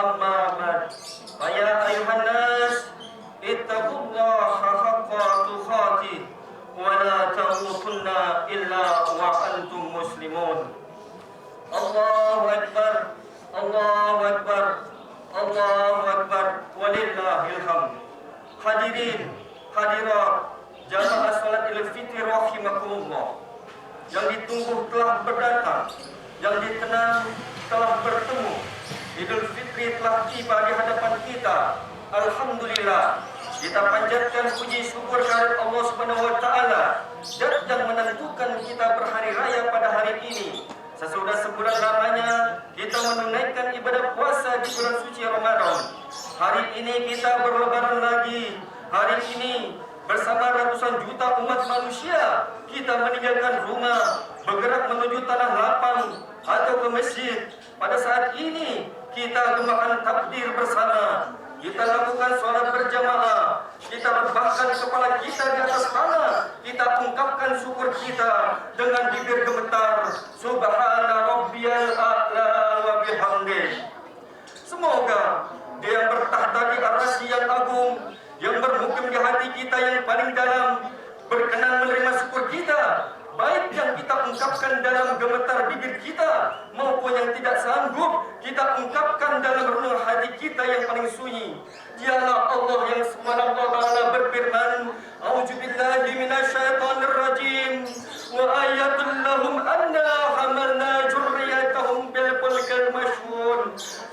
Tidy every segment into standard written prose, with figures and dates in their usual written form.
أما بعد فيا أيها الناس اتقوا الله حق تقاته ولا تموتن إلا وأنتم مسلمون. Allahu Akbar, Allahu Akbar, Allahu Akbar, walillahil hamd. Hadirin, hadirat, jamaah salat Idul Fitri rahimakumullah. Yang ditunggu telah berdatang, yang ditenang telah bertemu. Idul Fitri telah tiba di hadapan kita. Alhamdulillah, kita panjatkan puji syukur kehadirat Allah Subhanahu wa taala zat yang menentukan kita berhari raya pada hari ini. Sesudah sebulan lamanya kita menunaikan ibadah puasa di bulan suci Ramadan. Hari ini kita berlebaran lagi. Hari ini bersama ratusan juta umat manusia kita meninggalkan rumah, bergerak menuju tanah lapang atau ke masjid. Pada saat ini kita gemakan takbir bersama. Kita lakukan sholat berjamaah. Kita rebahkan kepala kita di atas tanah. Kita ungkapkan syukur kita dengan bibir gemetar. Subhana rabbiyal a'la wa bihamdih. Semoga Dia yang bertahta di arsy yang agung, yang bermukim di hati kita yang paling dalam, berkenan menerima syukur kita, baik yang kita ungkapkan dalam gemetar bibir kita maupun yang tidak sanggup kita ungkapkan dalam renung hati kita yang paling sunyi. Dialah Allah yang Subhanahu wa ta'ala berfirman, A'udzubillahi minasyaitonir rajim. Wa ayatul lahum anna hamalna dzurriyyatahum bil fulkil mashhun.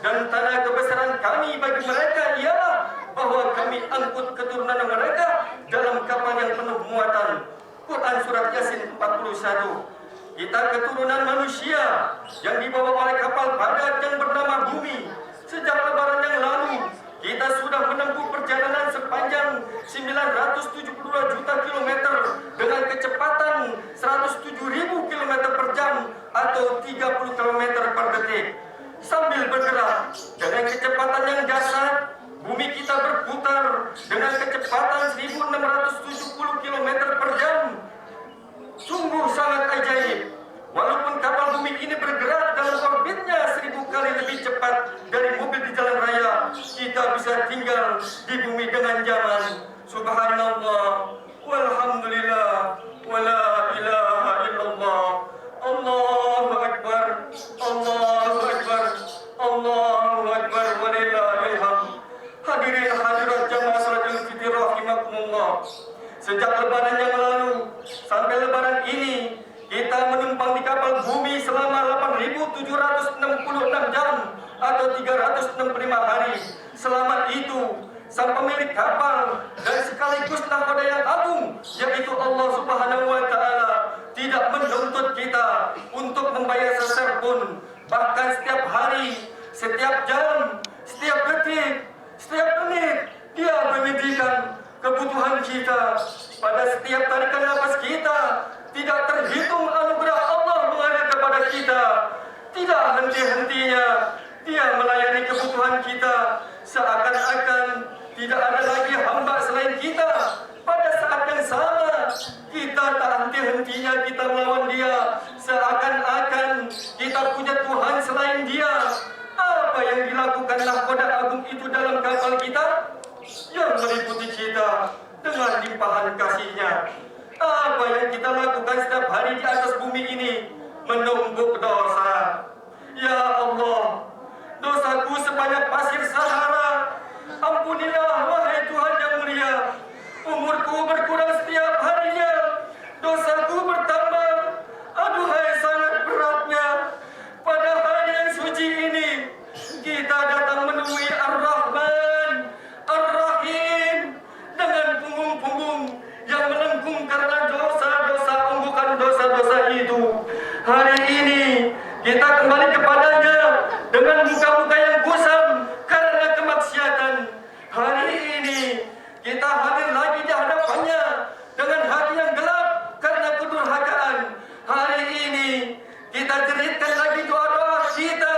Dan tanda kebesaran kami bagi mereka ialah bahwa kami angkut keturunan mereka dalam kapal yang penuh muatan. Quran surat Yasin 41. Kita keturunan manusia yang dibawa oleh kapal padat yang bernama bumi. Sejak lebaran yang lalu kita sudah menempuh perjalanan sepanjang 972 juta kilometer dengan kecepatan 107.000 km per jam atau 30 km per detik. Sambil bergerak dengan kecepatan yang dahsyat, bumi kita berputar dengan kecepatan 1670 km per jam. Sungguh sangat ajaib. Walaupun kapal bumi ini bergerak dalam orbitnya 1000 kali lebih cepat dari mobil di jalan raya, kita bisa tinggal di bumi dengan nyaman. Subhanallah, walhamdulillah, wala ilaha illallah. Allahu Akbar, Allahu Akbar, Allahu Akbar, walillahil hamd. Hadirin hadirat jamaah salat Idul Fitri rahimakumullah. Sejak lebaran yang lalu sampai lebaran ini kita menumpang di kapal bumi selama 8.766 jam atau 365 hari. Selama itu sang pemilik kapal dan sekaligus nahkoda yang agung yaitu Allah Subhanahu wa taala tidak menuntut kita untuk membayar seser pun. Bahkan setiap hari, setiap jam, setiap detik, setiap menit Dia menyediakan kebutuhan kita. Pada setiap tarikan nafas kita tidak terhitung anugerah Allah mengalir kepada kita. Tidak henti-hentinya Dia melayani kebutuhan kita. Seakan-akan tidak ada lagi hamba selain kita. Pada saat yang sama kita tak henti-hentinya kita melawan Dia. Seakan-akan kita punya Tuhan selain Dia. Apa yang dilakukan nahkoda agung itu dalam kapal kita? Yang meliputi kita dengan limpahan kasih-Nya. Apa yang kita lakukan setiap hari di atas bumi ini? Menumpuk dosa. Ya Allah, dosaku sebanyak pasir Sahara. Ampunilah wahai Tuhan yang mulia. Umurku berkurang setiap harinya. Dosaku bertambah. Aduhai sangat beratnya. Pada hari yang suci ini kita datang menemui Ar-Rahman, Ar-Rahim dengan punggung-punggung yang melengkung karena dosa-dosa, unggukan dosa-dosa itu. Hari ini kita kembali kepadanya dengan muka-muka yang kusam karena kemaksiatan. Hari ini kita hadir lagi di hadapannya dengan hati yang gelap karena kedurhakaan. Hari ini kita jeritkan lagi doa-doa kita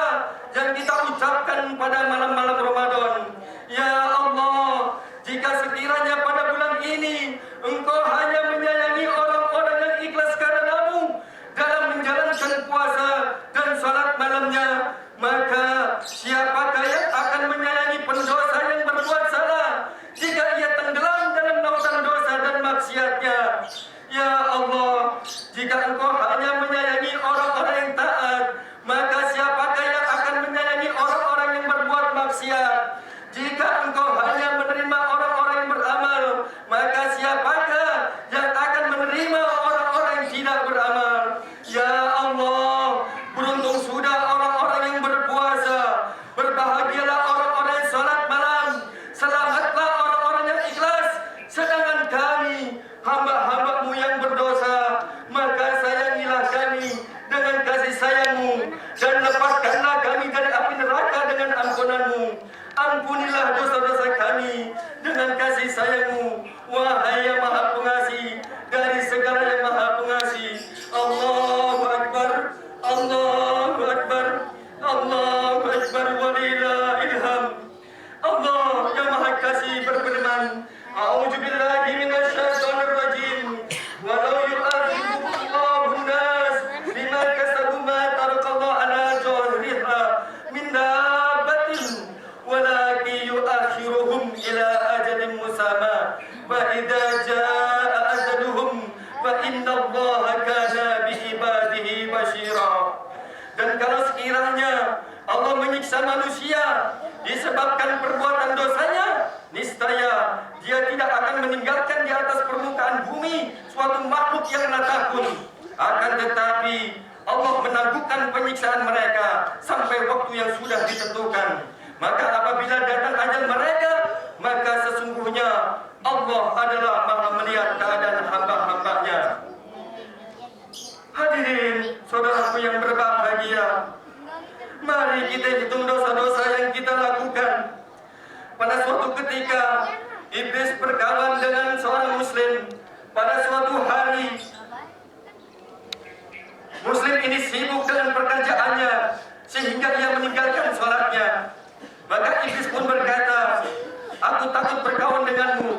yang kita ucapkan pada malam-malam Ramadan. Ya Allah, jika sekiranya pada bulan ini Engkau hanya menyayangi orang-orang yang ikhlas karenamu dalam menjalankan puasa dan salat malamnya, maka siapakah yang akan akan menyayangi pendosa yang berbuat salah jika ia tenggelam dalam lautan dosa dan maksiatnya. Ya Allah, jika Engkau hanya menyayangi orang-orang yang taat, maka siapakah yang akan menyayangi orang-orang yang berbuat maksiat? Jika Engkau hanya menerima orang-orang yang beramal, maka siapakah yang akan menerima orang-orang yang tidak beramal? Ya Allah, beruntung sudah orang-orang yang berpuasa, berbahagialah orang-orang yang salat malam, selamatlah orang-orang yang ikhlas. Sedangkan kami, hamba-hamba-Mu yang berdosa, maka sayangilah kami dengan kasih sayang-Mu dan lepaskanlah kami dari api neraka dengan ampunan-Mu. Ampunilah dosa-dosa kami dengan kasih sayang-Mu, wahai yang Maha Pengasih dari segala yang Maha Pengasih. Allahu Akbar, Allahu Akbar, Allahu Akbar, walillahil hamd. Allah yang Maha Kasih berfirman, A'udzubillahi minasyaitonir rajim. Walau yu'akhidullahu an-nas bima kasabu ma tarakallahu ala dhahriha min dabbatin walakin yu'akhiruhum ila ajalin musamma fa idza jaa ajaluhum fa innallaha kana bi'ibadihi basyira. Dan kalau sekiranya Allah menyiksa manusia disebabkan perbuatan dosanya, niscaya Dia tidak akan meninggalkan di atas permukaan bumi suatu makhluk yang natakun. Akan tetapi Allah menangguhkan penyiksaan mereka sampai waktu yang sudah ditentukan. Maka apabila datang ajal mereka, maka sesungguhnya Allah adalah Maha melihat keadaan hamba-hambanya. Hadirin, saudaraku yang berbahagia, mari kita hitung dosa-dosa yang kita lakukan. Pada suatu ketika, iblis berkawan dengan seorang muslim. Pada suatu hari, muslim ini sibuk dengan pekerjaannya sehingga ia meninggalkan sholatnya. Maka iblis pun berkata, aku takut berkawan denganmu.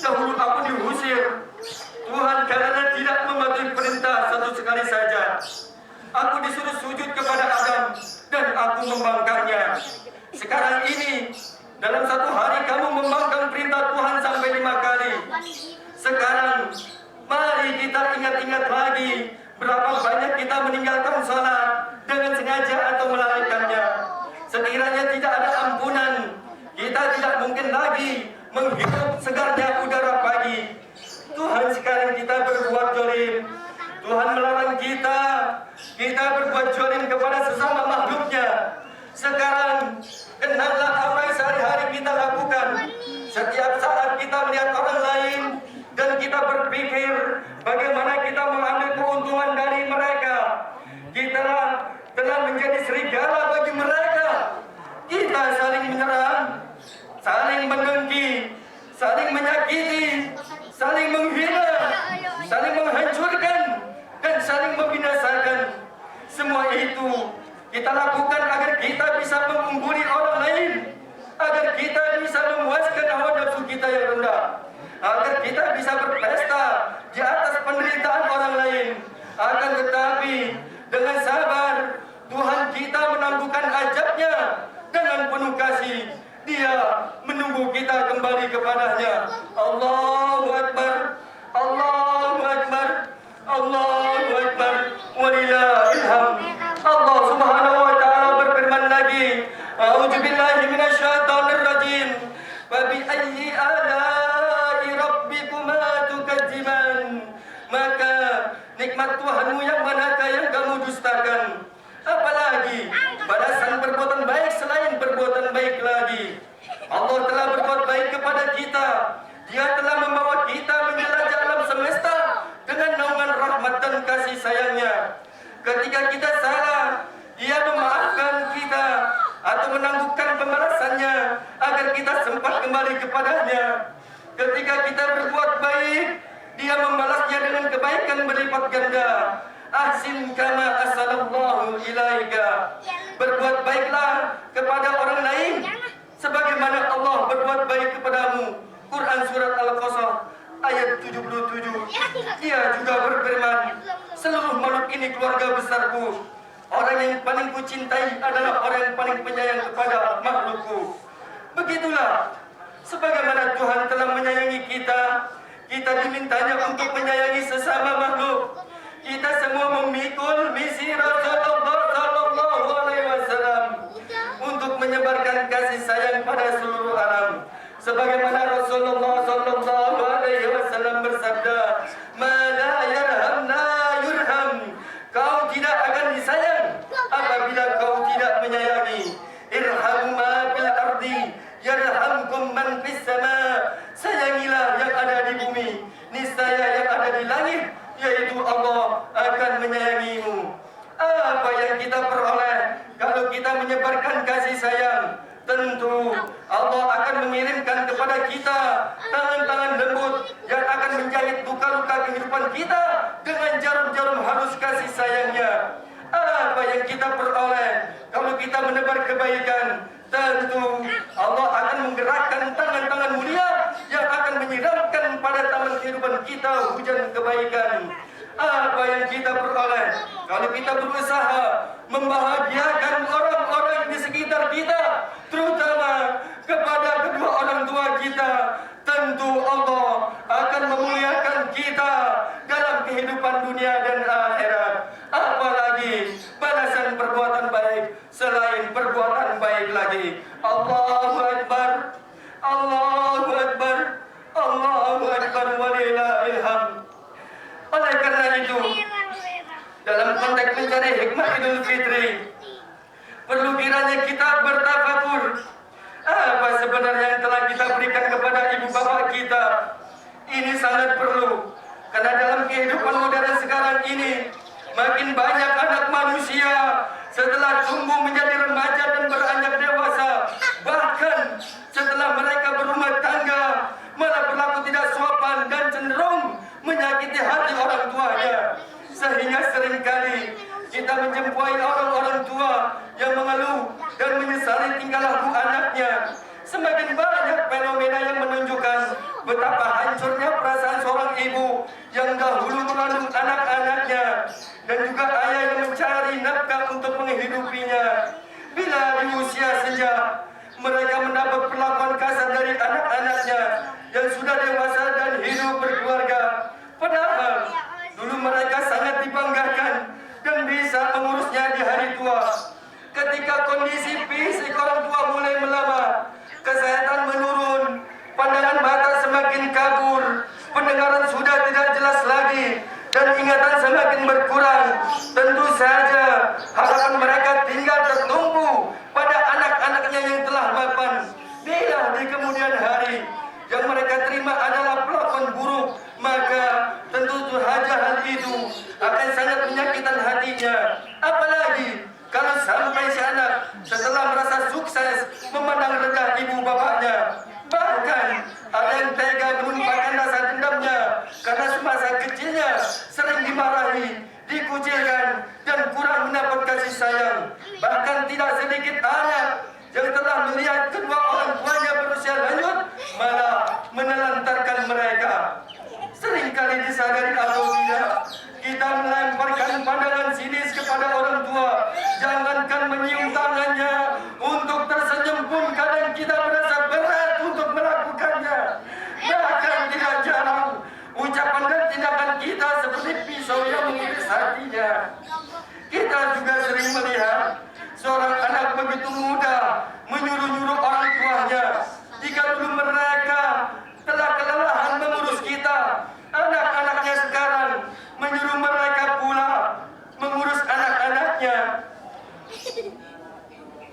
Dahulu aku diusir Tuhan karena tidak mematuhi perintah satu sekali saja. Aku disuruh sujud kepada Adam dan aku membangkangnya. Sekarang ini dalam satu hari kamu membangkang perintah Tuhan sampai 5 kali. Sekarang mari kita ingat-ingat lagi berapa banyak kita meninggalkan salat dengan sengaja atau melalaikannya. Sekiranya tidak ada ampunan, kita tidak mungkin lagi menghirup segarnya udara pagi. Tuhan, sekarang kita berbuat zalim. Tuhan melarang kita berbuat zalim kepada sesama makhluknya. Sekarang kenanglah apa yang sehari-hari kita lakukan. Setiap saat kita melihat orang lain dan kita berpikir bagaimana kita mengambil keuntungan dari mereka. Kita telah menjadi serigala bagi mereka. Kita saling menyerang, saling mendengki, saling menyakiti, saling menghina, saling menghancurkan, dan saling membinasakan. Semua itu kita lakukan agar kita bisa mengungguli orang lain, agar kita bisa memuaskan hawa nafsu kita yang rendah, agar kita bisa berpesta di atas penderitaan orang lain. Akan tetapi dengan sabar Tuhan kita menangguhkan ajabnya dengan penuh kasih. Dia menunggu kita kembali kepadanya. Allahu Akbar, Allahu Akbar, Allahu Akbar, walillahil hamd. Allah Subhanahu wa taala berfirman lagi, A'udzubillahi minasyaitonir rajim. Wa bi ayyi ala'i rabbikuma tukadziban. Maka nikmat Tuhanmu yang manakah yang kamu dustakan? Apalagi balasan perbuatan baik selain perbuatan baik lagi. Allah telah berbuat baik kepada kita. Dia telah membawa kita menjelajah alam semesta dengan naungan rahmat dan kasih sayangnya. Ketika kita salah, Dia memaafkan kita atau menangguhkan pembalasannya agar kita sempat kembali kepadanya. Ketika kita berbuat baik, Dia membalasnya dengan kebaikan berlipat ganda. Ahsin kama asallallahu ilaika. Berbuat baiklah kepada orang lain sebagaimana Allah berbuat baik kepadamu. Quran surat Al-Qasas ayat 77. Dia juga berfirman, seluruh makhluk ini keluarga besarku. Orang yang paling kucintai adalah orang yang paling penyayang kepada makhlukku. itulah sebagaimana Tuhan telah menyayangi kita, kita dimintanya untuk menyayangi sesama makhluk. Kita semua memikul misi Rasulullah Sallallahu Alaihi Wasallam untuk menyebarkan kasih sayang pada seluruh alam. Sebagaimana Rasulullah Sallallahu Alaihi Wasallam bersabda, "Ma la yarham la yurham." Kau tidak akan disayang apabila kau tidak menyayangi. Irhamu ma fil ardi yarhamkum man fis sama. Sayangilah yang ada di bumi, niscaya yang ada di langit, yaitu Allah akan menyayangimu. Apa yang kita peroleh kalau kita menyebarkan kasih sayang? Tentu Allah akan mengirimkan kepada kita tangan-tangan lembut yang akan menjahit luka-luka kehidupan kita dengan jarum-jarum halus kasih sayangnya. Apa yang kita peroleh kalau kita menebar kebaikan? Tentu Allah akan menggerakkan tangan-tangan mulia yang akan menyiramkan pada taman kehidupan kita hujan kebaikan. Apa yang kita peroleh kalau kita berusaha membahagiakan orang-orang di sekitar kita, terutama kepada kedua orang tua kita? Tentu Allah akan memuliakan kita dalam kehidupan dunia dan akhirat. Apalagi balasan perbuatan baik selain perbuatan baik lagi. Allahu Akbar, Allahu Akbar, Allahu Akbar, walillahil hamd. Oleh karena itu, dalam konteks mencari hikmah Idul Fitri, perlu kiranya kita bertafakur apa sebenarnya yang telah kita berikan kepada ibu bapak kita. Ini sangat perlu, karena dalam kehidupan modern sekarang ini makin banyak anak manusia setelah tumbuh menjadi remaja dan beranjak dewasa, bahkan setelah mereka berumah tangga, malah berlaku tidak sopan dan cenderung menyakiti hati orang tuanya. Sehingga seringkali kita menjumpai orang-orang tua yang mengeluh dan menyesali tingkah laku anaknya. Semakin banyak fenomena yang menunjukkan betapa hancurnya perasaan seorang ibu yang dahulu mengandung anak-anaknya dan juga ayah yang mencari nafkah untuk menghidupinya. Bila di usia senja mereka mendapat perlakuan kasar dari anak-anaknya yang sudah dewasa dan hidup berkeluarga, padahal dulu mereka sangat dibanggakan dan bisa mengurusnya di hari tua. Ketika kondisi fisik orang tua mulai melambat, kesehatan menurun, pandangan mata semakin kabur, pendengaran sudah tidak jelas lagi, dan ingatan semakin berkurang, tentu saja harapan mereka tinggal tertumpu pada anak-anaknya yang telah mapan. Bila di kemudian hari yang mereka terima adalah perlakuan buruk, maka tentu saja hal itu akan sangat menyakitkan hatinya. Apalagi kalau sampai si anak setelah merasa sukses memandang rendah ibu bapaknya, bahkan ada yang tega menumpahkan rasa dendamnya karena semasa kecilnya sering dimarahi, dikucilkan, dan kurang mendapat kasih sayang. Bahkan tidak sedikit anak yang telah melihat kedua orang tuanya berusia lanjut malah menelantarkan mereka. Seringkali disadari atau tidak, kita melemparkan pandangan sinis kepada orang tua. Jangankan menyium tangannya, untuk tersenyum pun kadang kita merasa berat untuk melakukannya. Bahkan tidak jarang ucapan dan tindakan kita seperti pisau yang mengiris hatinya. Kita juga sering melihat seorang anak begitu muda menyuruh-nyuruh orang tuanya. Jika dulu mereka telah kelelahan mengurus kita, anak-anaknya sekarang menyuruh mereka pula mengurus anak-anaknya.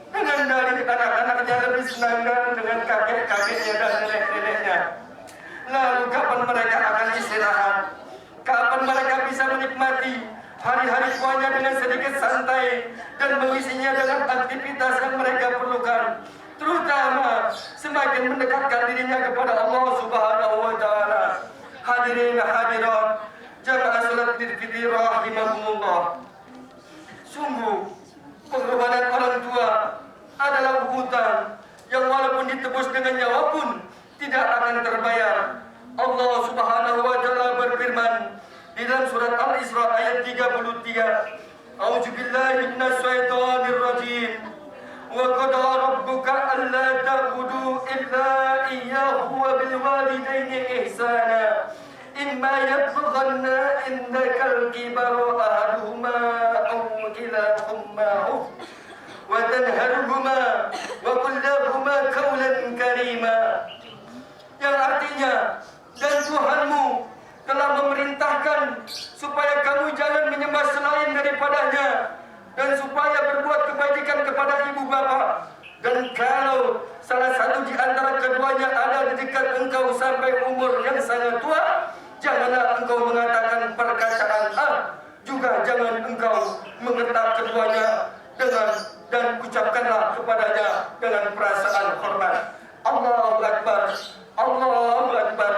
Dengan dalih anak-anaknya lebih senang dengan kakek-kakeknya dan nenek-neneknya. Lalu kapan mereka akan istirahat? Kapan mereka bisa menikmati hari-hari tuanya dengan sedikit santai dan mengisinya dengan aktivitas yang mereka perlukan, terutama semakin mendekatkan dirinya kepada Allah Subhanahu wa Ta'ala. Hadirin hadirat jamaah salat Idul rahimahumullah. Sungguh pengorbanan orang tua adalah hutang yang walaupun ditebus dengan nyawa pun tidak akan terbayar. Allah Subhanahu wa Ta'ala berfirman di dalam surat Al-Isra ayat 33, A'udzu billahi minasyaitonir rajim. Wa qada rabbuka alla تعبدوا إلا إياه وبالوالدين إحسانا إما يبلغن عندك الكبر أحدهما أو كلاهما وتنهرهما وقل لهما قولا كريما. Yang artinya, dan Tuhanmu telah memerintahkan supaya kamu jangan menyembah selain daripadanya, dan supaya berbuat kebajikan kepada ibu bapa. Dan kalau salah satu di antara keduanya ada di dekat engkau sampai umur yang sangat tua, janganlah engkau mengatakan perkataan juga jangan engkau mengetak keduanya dan ucapkanlah kepadanya dengan perasaan hormat. Allahu Akbar, Allahu Akbar,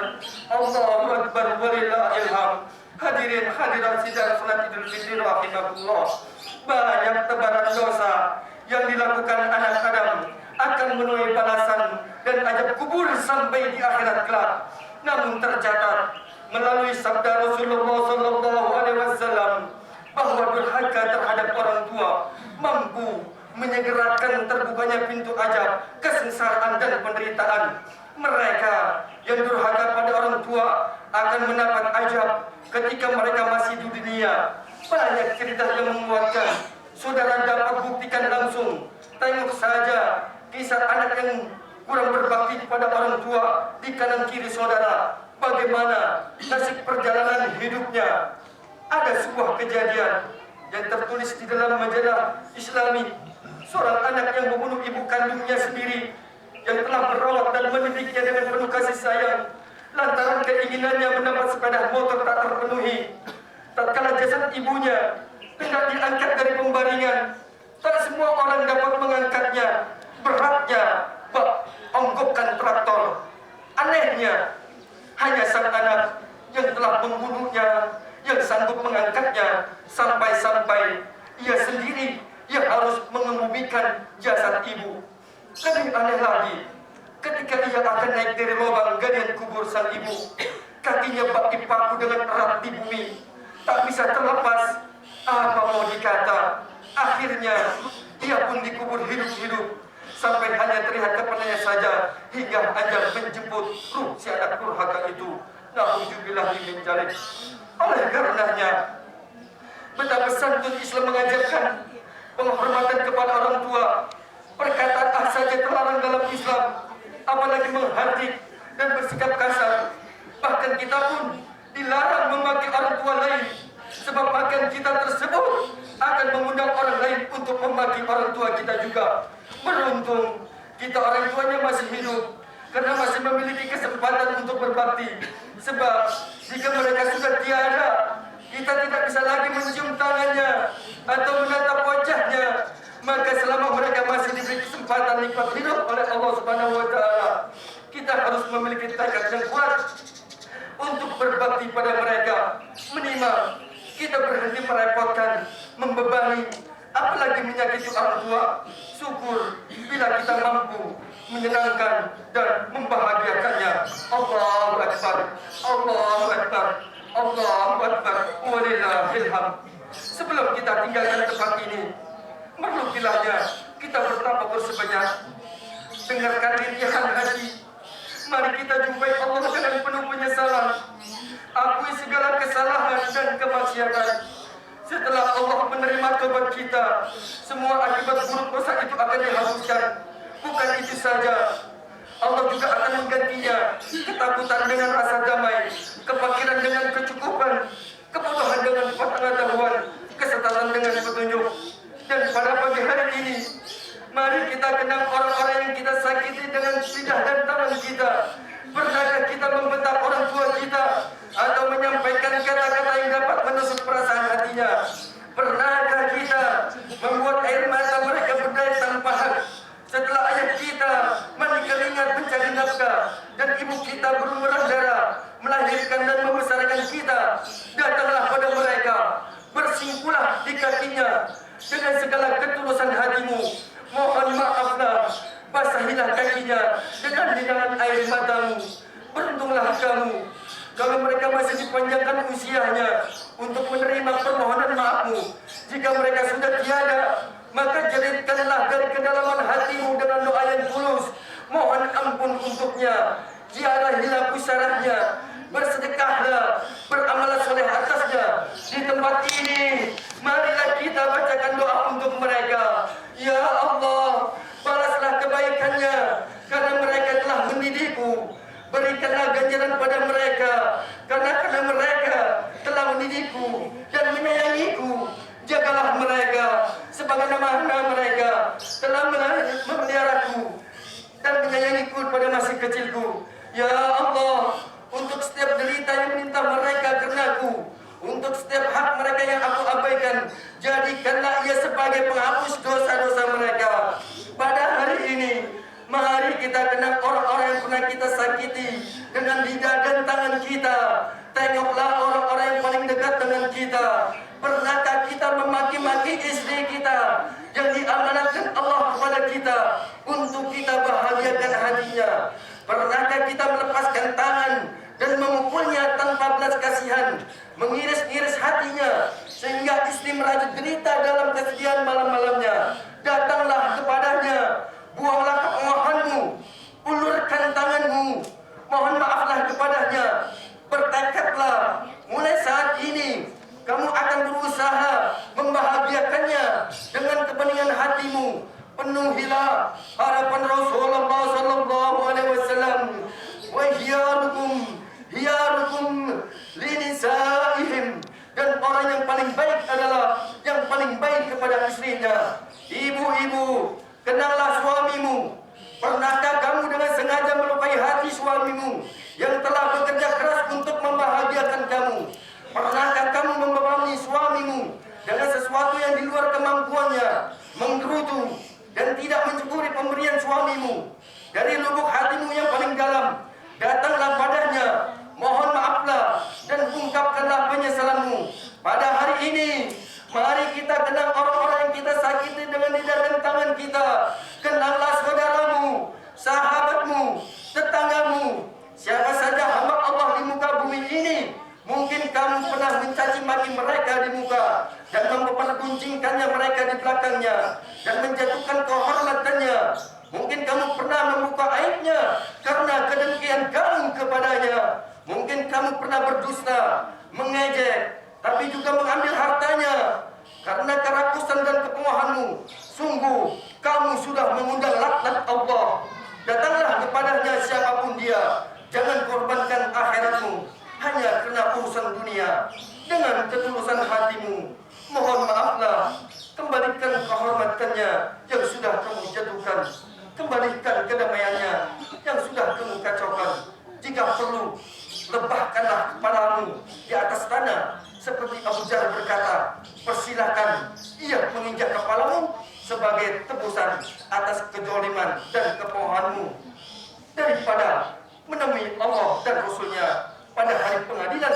Allahu Akbar, walillahil hamd. Hadirin hadirat sidang salat Idul Fitri rahimakumullah. Banyak tebaran dosa yang dilakukan anak Adam akan menuai balasan dan azab kubur sampai di akhirat kelak. Namun tercatat melalui sabda Rasulullah SAW bahwa durhaka terhadap orang tua mampu menyegerakan terbukanya pintu azab, kesengsaraan dan penderitaan. Mereka yang durhaka pada orang tua akan mendapat azab ketika mereka masih di dunia. Banyak cerita yang menguatkan. Saudara dapat buktikan langsung. Tengok saja kisah anak yang kurang berbakti kepada orang tua di kanan kiri saudara. Bagaimana nasib perjalanan hidupnya. Ada sebuah kejadian yang tertulis di dalam majalah Islami. Seorang anak yang membunuh ibu kandungnya sendiri, yang telah merawat dan mendidiknya dengan penuh kasih sayang, lantaran keinginannya mendapat sepeda motor tak terpenuhi. Tatkala jasad ibunya hendak diangkat dari pembaringan, tak semua orang dapat mengangkatnya. Beratnya onggokkan traktor. Anehnya, hanya sang anak yang telah membunuhnya yang sanggup mengangkatnya, sampai-sampai ia sendiri yang harus mengemumikan jasad ibu. Lebih aneh lagi, ketika ia akan naik dari lubang galian kubur sang ibu, kakinya bak dipaku dengan erat di bumi, tak bisa terlepas. Apa mau dikata? Akhirnya ia pun dikubur hidup-hidup sampai hanya terlihat kepalanya saja hingga ajal menjemput ruh si anak durhaka itu. Na'udzubillah min dzalik. Oleh karenanya, betapa santun Islam mengajarkan penghormatan kepada orang tua. Perkataan saja terlarang dalam Islam, apalagi menghardik dan bersikap kasar. Bahkan kita pun dilarang memaki orang tua lain, sebab makian kita tersebut akan mengundang orang lain untuk memaki orang tua kita juga. Beruntung kita orang tuanya masih hidup, karena masih memiliki kesempatan untuk berbakti. Sebab jika mereka sudah tiada, kita tidak bisa lagi mencium tangannya atau menatap wajahnya. Maka selama mereka masih diberi kesempatan nikmat hidup oleh Allah Subhanahu wa Ta'ala, kita harus memiliki tekad yang kuat untuk berbakti pada mereka. Minimal kita berhenti merepotkan, membebani, apalagi menyakiti orang tua. Syukur bila kita mampu menyenangkan dan membahagiakannya. Allahu Akbar, Allahu Akbar, Allahu Akbar, walillahil hamd. Sebelum kita tinggalkan tempat ini, perlu kiranya kita bertafakur sebanyak. Dengarkan rintihan hati. Mari kita jumpai Allah dengan penuh penyesalan. Akui segala kesalahan dan kemaksiatan. Setelah Allah menerima tobat kita, semua akibat buruk dosa itu akan dihapuskan. Bukan itu saja, Allah juga akan menggantinya ketakutan dengan rasa damai, kefakiran dengan kecukupan, kebodohan dengan pengetahuan, kesesatan dengan petunjuk. Dan pada pagi hari ini, mari kita kenang orang-orang yang kita sakiti dengan lidah dan tangan kita. Pernahkah kita membentak orang tua kita atau menyampaikan kata-kata yang dapat menusuk perasaan hatinya? Pernahkah kita membuat air mata mereka berdaya tanpa hak? Setelah ayah kita mandi keringat mencari nafkah dan ibu kita berumurah darah melahirkan dan membesarkan kita, datanglah pada mereka, bersingkulah di kakinya dengan segala ketulusan hatimu. Mohon maaflah, basahilah kakinya dengan linangan air matamu. Beruntunglah kamu kalau mereka masih dipanjangkan usianya untuk menerima permohonan maafmu. Jika mereka sudah tiada, maka jelitkanlah dari kedalaman hatimu dengan doa yang tulus. untuknya, tiada hilang pusaranya. Bersedekahlah, beramal soleh atasnya. Di tempat ini, marilah kita bacakan doa untuk mereka. Ya Allah, balaslah kebaikannya, karena mereka telah mendidikku. Berikanlah ganjaran pada mereka, karena mereka telah mendidikku dan menyayangiku. Jagalah mereka sebagaimana mereka telah memeliharaku dan menyayangiku pada masa kecilku. Ya Allah, untuk setiap derita yang menimpa mereka karenaku, untuk setiap hak mereka yang aku abaikan, jadikanlah ia sebagai penghapus dosa-dosa mereka. Pada hari ini, mari kita kenang orang-orang yang pernah kita sakiti dengan lidah dan tangan kita. Tengoklah orang-orang yang paling dekat dengan kita. Pernahkah kita memaki-maki istri kita yang diamanatkan Allah kepada kita untuk kita bahagiakan hatinya? Pernahkah kita melepaskan tangan dan memukulnya tanpa belas kasihan, mengiris-iris hatinya sehingga istri merajut derita dalam kesedihan malam-malamnya? Datanglah kepadanya, buanglah kemohanmu, ulurkan tanganmu, mohon maaflah kepadanya. Bertekadlah, mulai saat ini kamu akan berusaha membahagiakannya dengan kebeningan hatimu. Penuhilah harapan Rasulullah sallallahu alaihi wasallam. Wa hiyarukum linisaihim, dan orang yang paling baik adalah yang paling baik kepada istrinya. Ibu-ibu, kenanglah suamimu. Pernahkah kamu dengan sengaja melukai hati suamimu yang telah bekerja keras untuk membahagiakan kamu? Pernahkah kamu membebani suamimu dengan sesuatu yang di luar kemampuannya, menggerutu dan tidak mensyukuri pemberian suamimu? Dari lubuk hatimu yang paling dalam, datanglah padanya, mohon maaflah dan ungkapkanlah penyesalanmu. Pada hari ini, mari kita kenang orang-orang yang kita sakiti dengan lidah dan tangan kita. Kenanglah saudaramu, sahabatmu, tetanggamu, siapa saja hamba Allah di muka bumi ini. Mungkin kamu pernah mencaci maki mereka di muka dan memperguncingkannya mereka di belakangnya dan menjatuhkan kehormatannya. Mungkin kamu pernah membuka aibnya karena kedengkian kamu kepadanya. Mungkin kamu pernah berdusta, mengejek, tapi juga mengambil hartanya. Karena kerakusan dan kepemohanmu, sungguh kamu sudah mengundang laknat Allah. Datanglah kepadanya siapapun dia. Jangan korbankan akhiratmu hanya karena urusan dunia. Dengan ketulusan hatimu, mohon maaflah. Kembalikan kehormatannya yang sudah kamu jatuhkan. Kembalikan kedamaiannya yang sudah kamu kacaukan. Jika perlu, lebahkanlah kepalamu di atas tanah. Seperti Abu Jahal berkata, persilahkan ia menginjak kepalamu sebagai tebusan atas kejoliman dan kebohonganmu, daripada menemui Allah dan Rasulnya pada hari pengadilan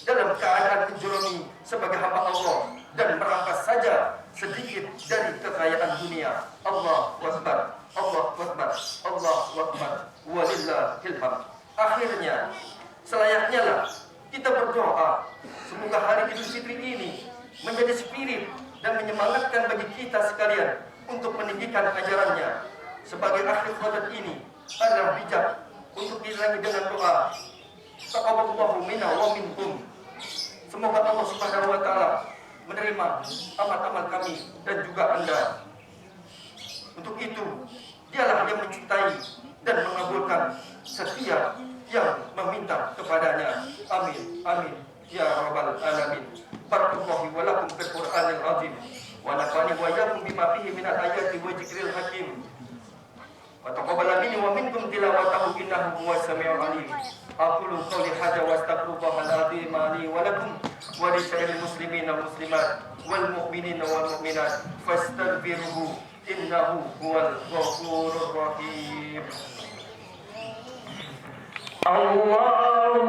dalam keadaan menjolimi sebagai hamba Allah dan merampas saja sedikit dari kekayaan dunia. Allahu Akbar, Allahu Akbar, Allahu Akbar, walillahil hamd. Akhirnya, selayaknya lah kita berdoa semoga hari Idul Fitri ini menjadi spirit dan menyemangatkan bagi kita sekalian untuk meninggikan ajarannya. Sebagai akhir khutbah ini adalah bijak untuk diiringi dengan doa. Taqabbalallahu minna wa minkum. Semoga Allah Subhanahu wa taala menerima amal-amal kami dan juga Anda. Untuk itu, dialah yang mencintai dan mengabulkan setiap yang meminta kepadanya. Amin, amin, ya rabbal alamin. Barakallahu wa lakum fil Qur'anil azim, wa nafa'ani wa iyyakum bima fihi minal ayati wa dzikril hakim. Wa taqabbal minni wa minkum tilawatahu innahu huwas samiul alim. Aqulu qawli hadza wa astaghfirullahal azim li wa lakum wa li sa'iril muslimina wal muslimat wal mu'minina wal mu'minat fastaghfiruhu innahu huwal ghafurur rahim. Allah